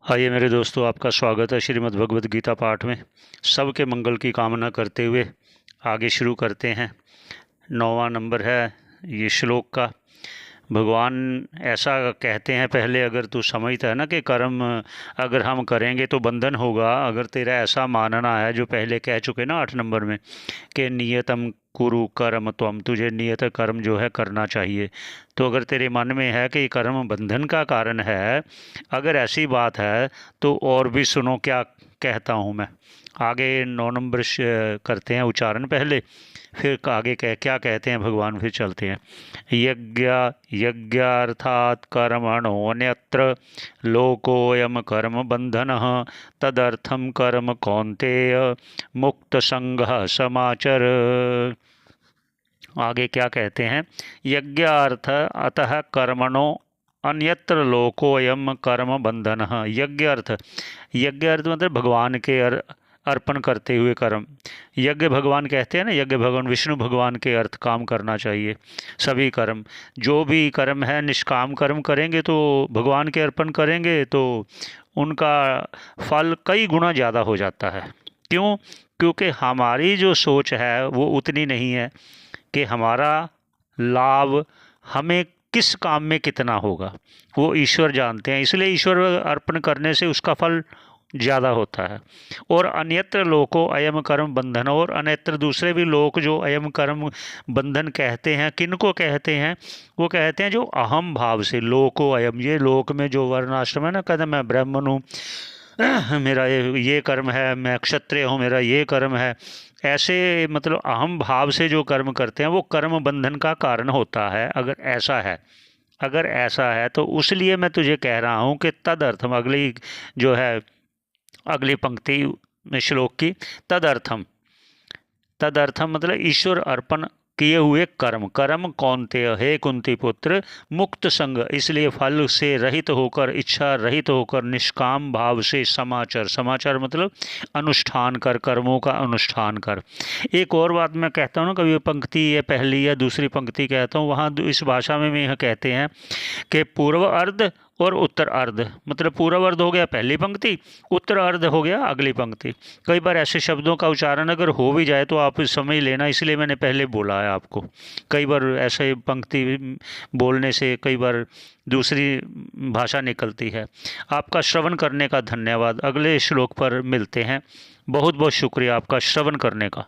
आइए मेरे दोस्तों, आपका स्वागत है श्रीमद् भगवद गीता पाठ में। सबके मंगल की कामना करते हुए आगे शुरू करते हैं। 9वां नंबर है ये श्लोक का। भगवान ऐसा कहते हैं, पहले अगर तू समझता है ना कि कर्म अगर हम करेंगे तो बंधन होगा, अगर तेरा ऐसा मानना है, जो पहले कह चुके ना 8 नंबर में, कि नियतम कुरु कर्म त्वम, तुझे नियत कर्म जो है करना चाहिए। तो अगर तेरे मन में है कि कर्म बंधन का कारण है, अगर ऐसी बात है तो और भी सुनो क्या कहता हूँ मैं। आगे 9 नंबर करते हैं उच्चारण पहले, फिर आगे क्या कहते हैं भगवान, फिर चलते हैं। यज्ञ यज्ञार्थात् कर्मणोऽन्यत्र लोकोऽयं कर्म बंधनः तदर्थं कर्म कौन्तेय मुक्त संगः समाचर। आगे क्या कहते हैं। यज्ञार्थ अतः कर्मणो अन्यत्र लोकोऽयं कर्म बंधन। यज्ञ अर्थ मतलब भगवान के अर्पण करते हुए कर्म। यज्ञ भगवान कहते हैं ना, यज्ञ भगवान विष्णु भगवान के अर्थ काम करना चाहिए। सभी कर्म, जो भी कर्म है, निष्काम कर्म करेंगे तो भगवान के अर्पण करेंगे तो उनका फल कई गुना ज़्यादा हो जाता है। क्यों? क्योंकि हमारी जो सोच है वो उतनी नहीं है कि हमारा लाभ हमें किस काम में कितना होगा, वो ईश्वर जानते हैं। इसलिए ईश्वर अर्पण करने से उसका फल ज़्यादा होता है। और अन्यत्र लोको अयम कर्म बंधन, और अन्यत्र दूसरे भी लोग जो अयम कर्म बंधन कहते हैं, किन को कहते हैं? वो कहते हैं जो अहम भाव से, लोको अयम, ये लोक में जो वर्णाश्रम है ना, कहते हैं मैं ब्राह्मण हूँ, मेरा ये कर्म है, मैं क्षत्रिय हूँ, मेरा ये कर्म है, ऐसे मतलब अहम भाव से जो कर्म करते हैं वो कर्म बंधन का कारण होता है। अगर ऐसा है तो उसलिए मैं तुझे कह रहा हूँ कि तदर्थम, अगली जो है अगली पंक्ति में श्लोक की, तदर्थम मतलब ईश्वर अर्पण किए हुए कर्म। कर्म कौन्तेय, हे कुंती पुत्र, मुक्त संग, इसलिए फल से रहित होकर, इच्छा रहित होकर, निष्काम भाव से समाचार मतलब अनुष्ठान कर, कर्मों का अनुष्ठान कर। एक और बात मैं कहता हूँ ना, कभी पंक्ति या पहली या दूसरी पंक्ति कहता हूँ, वहाँ इस भाषा में यह कहते हैं कि पूर्व अर्ध और उत्तर अर्ध, मतलब पूर्व अर्ध हो गया पहली पंक्ति, उत्तर अर्ध हो गया अगली पंक्ति। कई बार ऐसे शब्दों का उच्चारण अगर हो भी जाए तो आप समझ लेना, इसलिए मैंने पहले बोला है आपको। कई बार ऐसे पंक्ति बोलने से कई बार दूसरी भाषा निकलती है। आपका श्रवण करने का धन्यवाद। अगले श्लोक पर मिलते हैं। बहुत बहुत शुक्रिया आपका श्रवण करने का।